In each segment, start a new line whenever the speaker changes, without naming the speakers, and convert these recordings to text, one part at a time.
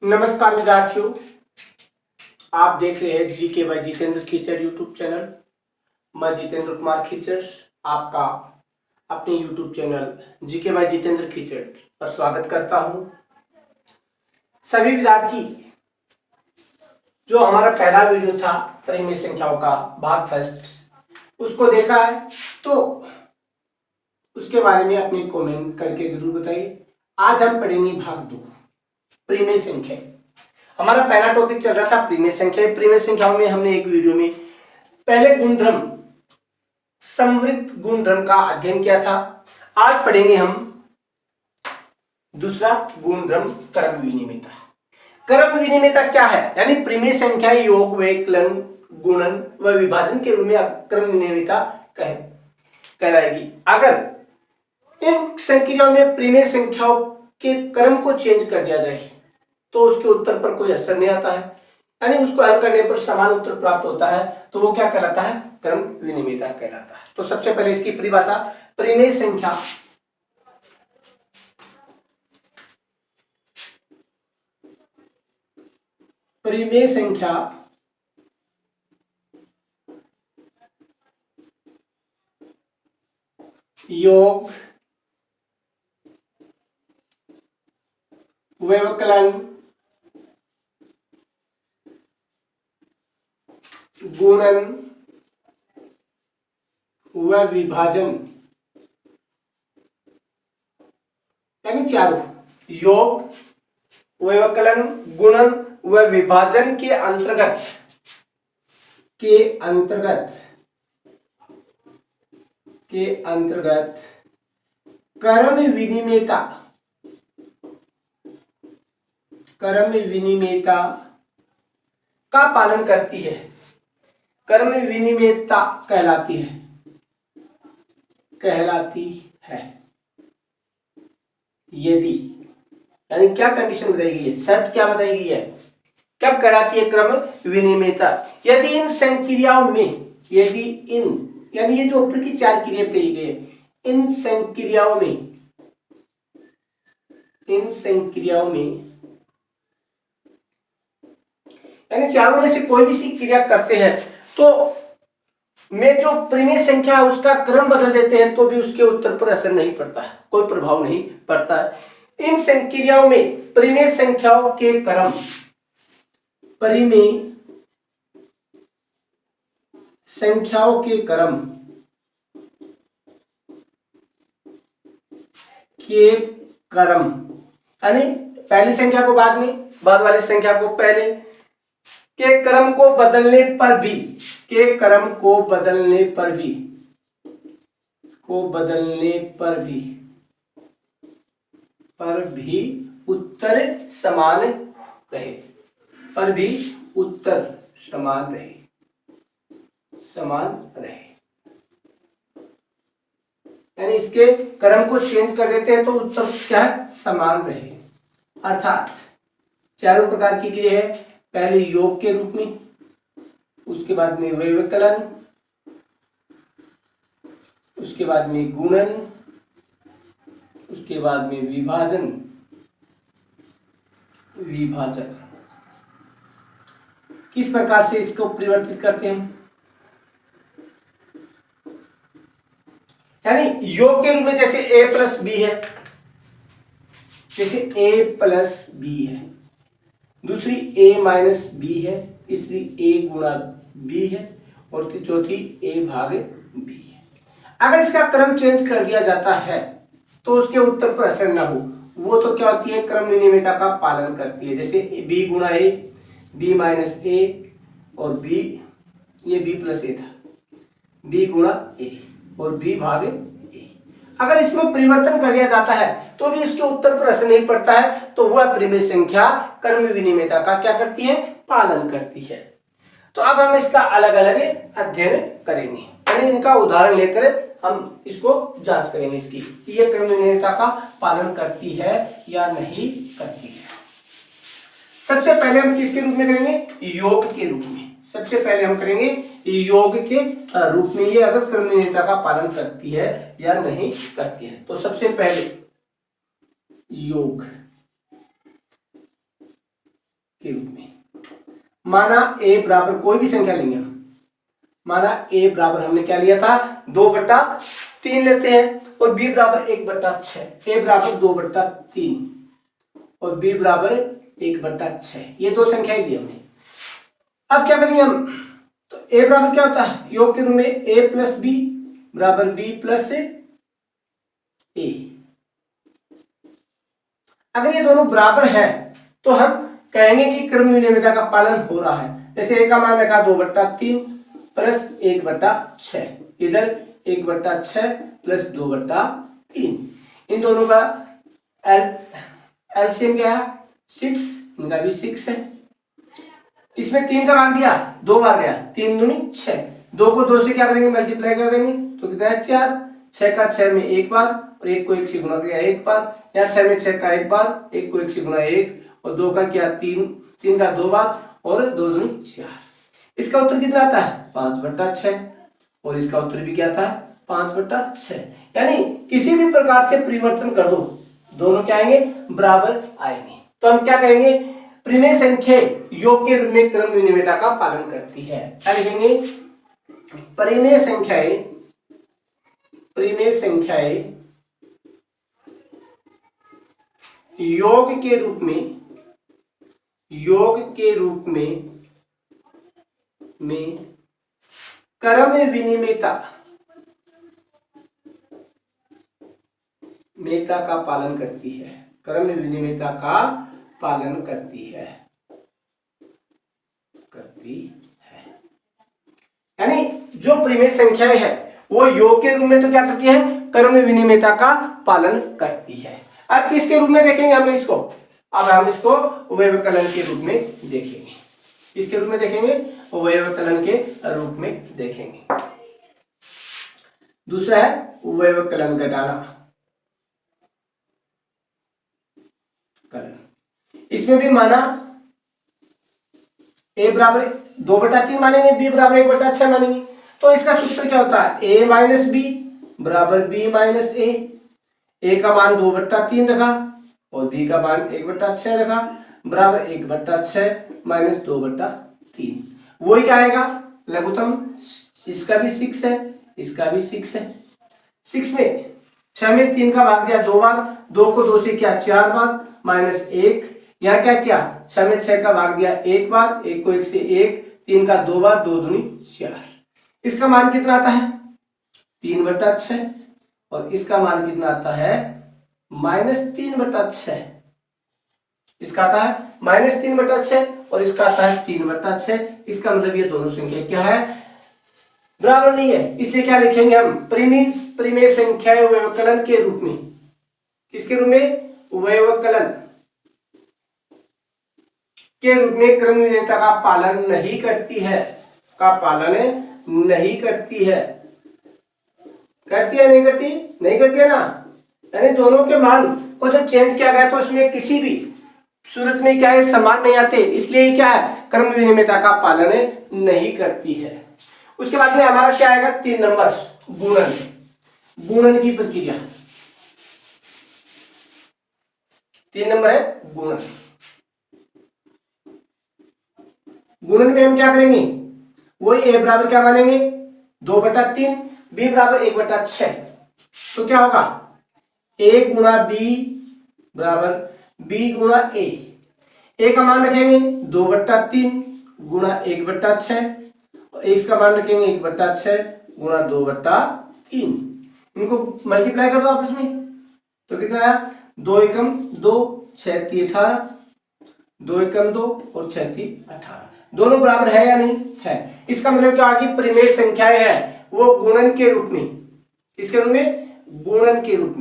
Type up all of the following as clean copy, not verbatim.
नमस्कार विद्यार्थियों, आप देख रहे हैं GK by Jitendra Khichar YouTube channel. मैं जितेंद्र कुमार खीचड़ आपका अपने YouTube channel GK by Jitendra Khichar पर स्वागत करता हूं। सभी विद्यार्थी जो हमारा पहला वीडियो था परिमेय संख्याओं का भाग फर्स्ट उसको देखा है तो उसके बारे में अपने कमेंट करके जरूर बताइए। आज हम पढ़ेंगे भाग 2 परिमेय संख्या। हमारा पहला टॉपिक चल रहा था परिमेय संख्या। परिमेय संख्याओं में हमने एक वीडियो में पहले गुणधर्म संवृत गुणधर्म का अध्ययन किया था। आज पढ़ेंगे हम दूसरा गुणधर्म क्रम विनिमेयता। क्रम विनिमेयता क्या है? यानी परिमेय संख्या योग व्यवकलन गुणन व विभाजन के रूप में क्रम विनिमेयता कहलाएगी। अगर इन संक्रियाओं में परिमेय संख्याओं के क्रम को चेंज कर दिया जाए तो उसके उत्तर पर कोई असर नहीं आता है, यानी उसको हल करने पर समान उत्तर प्राप्त होता है, तो वो क्या कहलाता है? क्रम विनिमेयता कहलाता है। तो सबसे पहले इसकी परिभाषा, परिमेय संख्या योग व्यवकलन गुणन व विभाजन, यानी चारों योग व्यवकलन गुणन व विभाजन के अंतर्गत क्रम विनिमेयता का पालन करती है। क्रम विनिमेयता कहलाती है यदि, यानी क्या कंडीशन बताई गई है, शर्त क्या बताई गई है, कब कहलाती है क्रम विनिमेयता? यदि इन संक्रियाओं में, यानी ये जो ऊपर की चार क्रिया बताई गई है, इन संक्रियाओं में यानी चारों में से कोई भी सी क्रिया करते हैं तो में जो परिमेय संख्या है उसका क्रम बदल देते हैं तो भी उसके उत्तर पर असर नहीं पड़ता है, कोई प्रभाव नहीं पड़ता है। इन संक्रियाओं में परिमेय संख्याओं के क्रम यानी पहली संख्या को बाद में, बाद वाली संख्या को पहले, के क्रम को बदलने पर भी उत्तर समान रहे, यानी इसके क्रम को चेंज कर देते हैं तो उत्तर क्या है? समान रहे। अर्थात चारों प्रकार की क्रिया है, पहले योग के रूप में, उसके बाद में व्यवकलन, उसके बाद में गुणन, उसके बाद में विभाजन। किस प्रकार से इसको परिवर्तित करते हैं? यानी योग के रूप में जैसे a प्लस बी है, दूसरी a माइनस बी है, तीसरी a गुणा b है और चौथी a भाग b है। अगर इसका क्रम चेंज कर दिया जाता है तो उसके उत्तर पर असर ना हो, वो तो क्या होती है? क्रम विनिमेयता का पालन करती है। जैसे b गुणा a, b माइनस a और b, ये b प्लस a था, b गुणा a और b भाग a। अगर इसमें परिवर्तन कर दिया जाता है तो भी इसके उत्तर पर असर नहीं पड़ता है, तो वह परिमेय संख्या क्रम विनिमेयता का क्या करती है? पालन करती है। तो अब हम इसका अलग अलग अध्ययन करेंगे, यानी इनका उदाहरण लेकर हम इसको जांच करेंगे इसकी, ये क्रम विनिमेयता का पालन करती है या नहीं करती है। सबसे पहले हम किसके रूप में करेंगे? योग के रूप में। सबसे पहले हम करेंगे योग के रूप में, ये अगर क्रम विनिमेयता का पालन करती है या नहीं करती है। तो सबसे पहले योग के रूप में। माना a बराबर कोई भी संख्या लेंगे हम, माना a बराबर हमने क्या लिया था 2/3 लेते हैं और b बराबर 1/6, a बराबर 2/3 और b बराबर 1/6, ये दो संख्याएं दी हमने। अब क्या करेंगे हम, तो a बराबर क्या होता है योग के रूप में a प्लस b बराबर b प्लस a। अगर ये दोनों बराबर है तो हम कहेंगे कि क्रम विनिमेयता का पालन हो रहा है। जैसे a का मान रखा 2/3 प्लस 1/6, इधर 1/6 प्लस 2/3, इन दोनों का एलसीएम क्या है 6, इनका भी 6 है। इसमें 3 का भाग दिया 2 बार गया, 3 दूनी 6, 2 को 2 से क्या करेंगे मल्टीप्लाई कर देंगे तो कितना है 4, 6 का 6 में एक बार और 1 को 1 से गुणा किया एक बार, यहाँ 6 में 6 का एक बार, 1 को 1 से गुणा 1 और 2 का क्या 3, 3 का 2 बार और 2 दूनी 4। इसका उत्तर कितना आता है 5/6 और इसका उत्तर भी क्या था 5/6। यानी किसी भी प्रकार से परिवर्तन कर दो दोनों क्या आएंगे बराबर आएंगे। तो हम क्या कहेंगे परिमेय संख्या योग के रूप में क्रम विनिमेयता का पालन करती है। क्या लिखेंगे परिमेय संख्याएं योग के रूप में क्रम विनिमेयता का पालन करती है, क्रम विनिमेयता का पालन करती है। यानी जो परिमेय संख्याएं है वो योग के रूप में तो क्या करती है क्रम विनिमेयता का पालन करती है। अब किसके रूप में देखेंगे हम इसको, अब हम इसको व्यवकलन के रूप में देखेंगे। किसके रूप में देखेंगे व्यवकलन के रूप में देखेंगे। दूसरा है व्यवकलन घटाना। इसमें भी माना a बराबर 2/3 मानेंगे, b बराबर 1/6 मानेंगे, तो इसका सूत्र क्या होता है a माइनस b बराबर b माइनस a का मान 2/3 रखा और b का मान 1/6 रखा बराबर 1/6 माइनस 2/3। वही क्या आएगा लघुत्तम, इसका भी 6 है इसका भी 6 है। 6 में 6 में 3 का भाग दिया 2 बार, 2 को 2 से क्या 4 बार माइनस 1, यहाँ क्या किया 6 में 6 का भाग दिया एक बार, 1 को 1 से 1, 3 का 2 बार, 2 दूनी 4। इसका मान कितना आता है 3/6 और इसका मान कितना आता है -3/6। इसका आता है -3/6 और इसका आता है 3/6। इसका मतलब ये दोनों संख्या क्या है बराबर नहीं है, इसलिए क्या लिखेंगे हम परिमेय संख्या व्यवकलन के रूप में। किसके रूप में व्यवकलन के रूप में क्रम विनिमेयता का पालन नहीं करती है, करती है नहीं करती, नहीं करती है ना। यानी दोनों के मान को जब चेंज किया गया तो उसमें किसी भी सूरत में क्या है समान नहीं आते, इसलिए क्या है क्रम विनिमेयता का पालन नहीं करती है। उसके बाद में हमारा क्या आएगा 3 नंबर गुणन की प्रक्रिया। 3 नंबर है गुणन में हम क्या करेंगे वही a बराबर क्या मानेंगे 2/3, b बराबर 1/6। तो क्या होगा a गुणा b बराबर b गुणा a का मान रखेंगे 2/3 गुणा 1/6 और इसका मान रखेंगे 1/6 गुणा 2/3। इनको मल्टीप्लाई कर दो आपस में तो कितना आया 2 एकम 2, 6 × 18, 2 एकम 2 और 6 × 18, दोनों बराबर है या नहीं है। इसका मतलब क्या कि परिमेय संख्याएं है वो गुणन के रूप में, इसके रूप में गुणन के रूप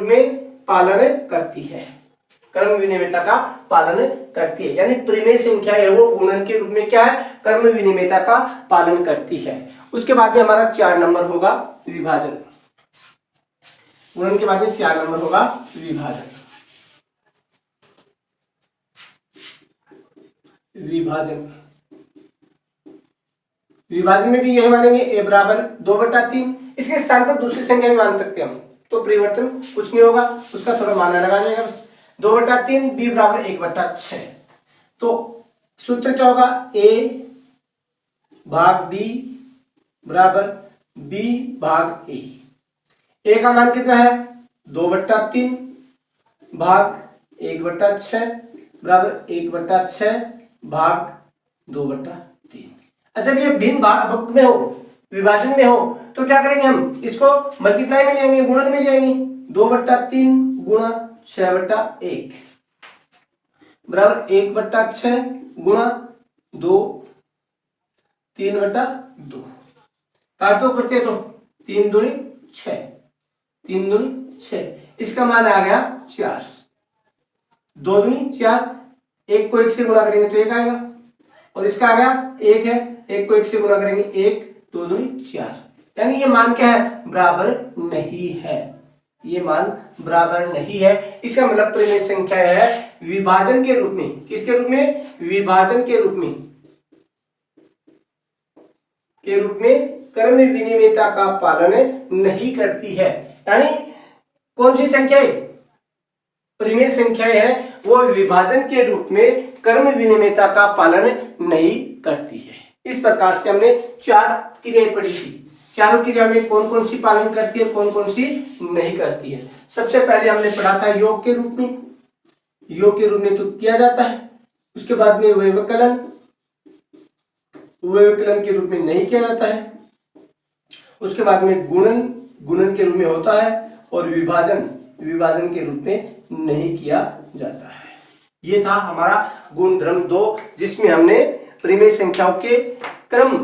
में पालन करती है, क्रम विनिमेयता का पालन करती है। यानी परिमेय संख्या है वो गुणन के रूप में क्या है क्रम विनिमेयता का पालन करती है। उसके बाद में हमारा 4 नंबर होगा विभाजन। गुणन के बाद में 4 नंबर होगा विभाजन में भी यही मानेंगे a बराबर 2/3। इसके स्थान पर दूसरी संख्या भी मान सकते हैं हम, तो परिवर्तन कुछ नहीं होगा, उसका थोड़ा माना लगा जाएगा बस। 2/3 b बराबर 1/6 तो सूत्र क्या होगा, a भाग b बराबर b भाग a। a का मान कितना है 2/3 भाग 1/6 बराबर 1/6 भाग 2/3। अच्छा ये भिन्न भाग में हो, विभाजन में हो, तो क्या करेंगे हम इसको मल्टीप्लाई में लेंगे, गुणन में लेंगे। 2/3 गुणा 6/1 बराबर 1/6 गुणा 2 3/2। काट दो प्रत्यय तो 3 दूनी 6, 3 दूनी 6, इसका मान आ गया 4। 2 दूनी 4, 1 को 1 से गुणा करेंगे तो 1 आएगा, और इसका आ गया 1 है, 1 को 1 से गुणा करेंगे 1, 2 दूनी 4, यानी ये मान क्या है, बराबर नहीं है। ये मान बराबर नहीं है, इसका मतलब परिमेय संख्या है विभाजन के रूप में। किसके रूप में, विभाजन के रूप में, क्रम विनिमेयता का पालन नहीं करती है। यानी कौन सी संख्या है, परिमेय संख्याएं है वो विभाजन के रूप में क्रम विनिमेयता का पालन नहीं करती है। इस प्रकार से हमने 4 क्रियाएं पढ़ी थी। चारों क्रिया में कौन कौन सी पालन करती है, कौन कौन सी नहीं करती है। सबसे पहले हमने पढ़ा था योग के रूप में, योग के रूप में तो किया जाता है। उसके बाद में व्यवकलन, व्यवकलन के रूप में नहीं किया जाता है। उसके बाद में गुणन, गुणन के रूप में होता है, और विभाजन, विभाजन के रूप में नहीं किया जाता है। ये था हमारा गुणधर्म 2, जिसमें हमने परिमेय संख्याओं के क्रम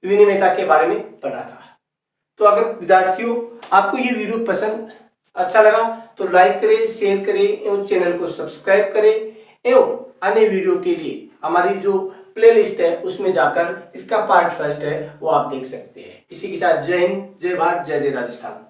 विनिमेयता के बारे में पढ़ा था। तो अगर विद्यार्थियों आपको ये वीडियो पसंद अच्छा लगा तो लाइक करें, शेयर करें एवं चैनल को सब्सक्राइब करें, एवं अन्य वीडियो के लिए हमारी जो प्लेलिस्ट है उसमें जाकर इसका पार्ट फर्स्ट है वो आप देख सकते हैं। इसी के साथ जय हिंद, जय भारत, जय जय राजस्थान।